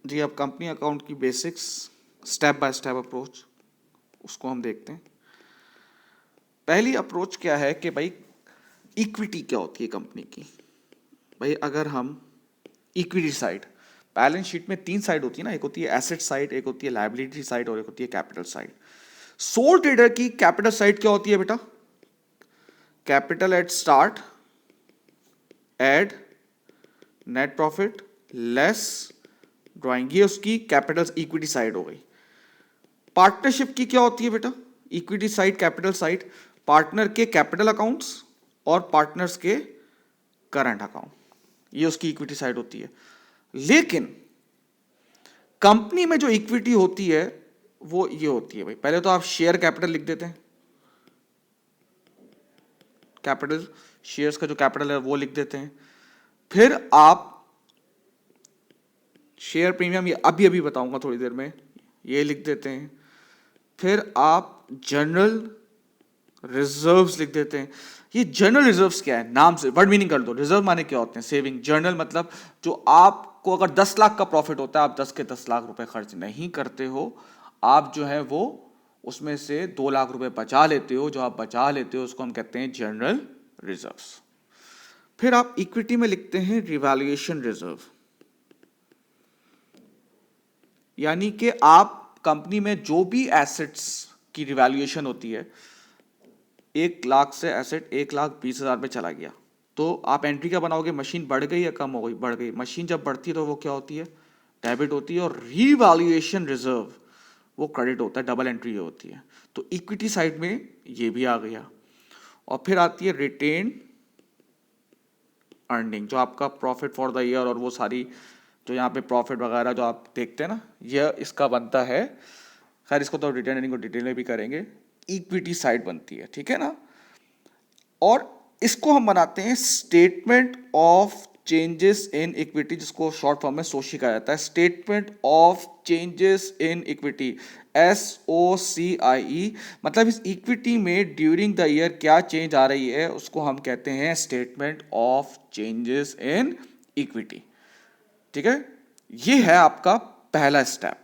जी अब company account की basics, step by step approach, उसको हम देखते हैं। पहली अप्रोच क्या है कि भाई इक्विटी क्या होती है कंपनी की। भाई अगर हम इक्विटी साइड, बैलेंस शीट में तीन साइड होती है ना, एक होती है एसेट साइड, एक होती है लायबिलिटी साइड और एक होती है कैपिटल साइड। सोल ट्रेडर की कैपिटल साइड क्या होती है बेटा? Capital at start, add net profit less drawing, ये उसकी कैपिटल इक्विटी साइड हो गई। पार्टनरशिप की क्या होती है बेटा? Equity side, capital side, partner के कैपिटल अकाउंट्स और पार्टनर्स के करंट अकाउंट, ये उसकी इक्विटी साइड होती है। लेकिन कंपनी में जो इक्विटी होती है वो ये होती है भाई, पहले तो आप शेयर कैपिटल लिख देते हैं, कैपिटल शेयर्स का जो कैपिटल है वो लिख देते हैं। फिर आप शेयर प्रीमियम, ये अभी अभी बताऊंगा थोड़ी देर में, ये लिख देते हैं। फिर आप जनरल रिजर्व्स लिख देते हैं। ये जनरल रिजर्व्स क्या है? नाम से वर्ड मीनिंग कर दो। रिजर्व माने क्या होते हैं? सेविंग। जनरल मतलब जो आपको अगर 10 लाख का प्रॉफिट होता है, आप 10 के 10 लाख रुपए खर्च नहीं करते हो, आप जो है वो उसमें से 2 लाख रुपए बचा लेते हो। जो आप बचा लेते हो उसको हम कहते हैं जनरल रिजर्व्स। फिर आप इक्विटी में लिखते हैं रिवैल्यूएशन रिजर्व, यानी कि आप कंपनी में जो भी एसेट्स की रिवैल्यूएशन होती है, 1 लाख से एसेट 1,20,000 पे चला गया, तो आप एंट्री क्या बनाओगे? मशीन बढ़ गई या कम हो गई? बढ़ गई। मशीन जब बढ़ती है तो वो क्या होती है? डेबिट होती है। और रीवैल्यूएशन रिजर्व वो क्रेडिट होता है, डबल एंट्री होती है। तो इक्विटी साइड में ये भी आ गया। और फिर आती है रिटेन अर्निंग, जो आपका प्रॉफिट फॉर द ईयर और वो सारी जो यहाँ पे प्रॉफिट वगैरह जो आप देखते हैं ना, यह इसका बनता है। खैर इसको तो रिटेन अर्निंग को डिटेल में भी करेंगे। इक्विटी साइड बनती है, ठीक है ना। और इसको हम बनाते हैं statement of changes in equity, जिसको शॉर्ट फॉर्म में सोशी कहा जाता है। Statement of changes in equity, SOCIE, मतलब इस इक्विटी में ड्यूरिंग द ईयर क्या चेंज आ रही है उसको हम कहते हैं statement of changes in equity. ठीक है, ये है आपका पहला स्टेप।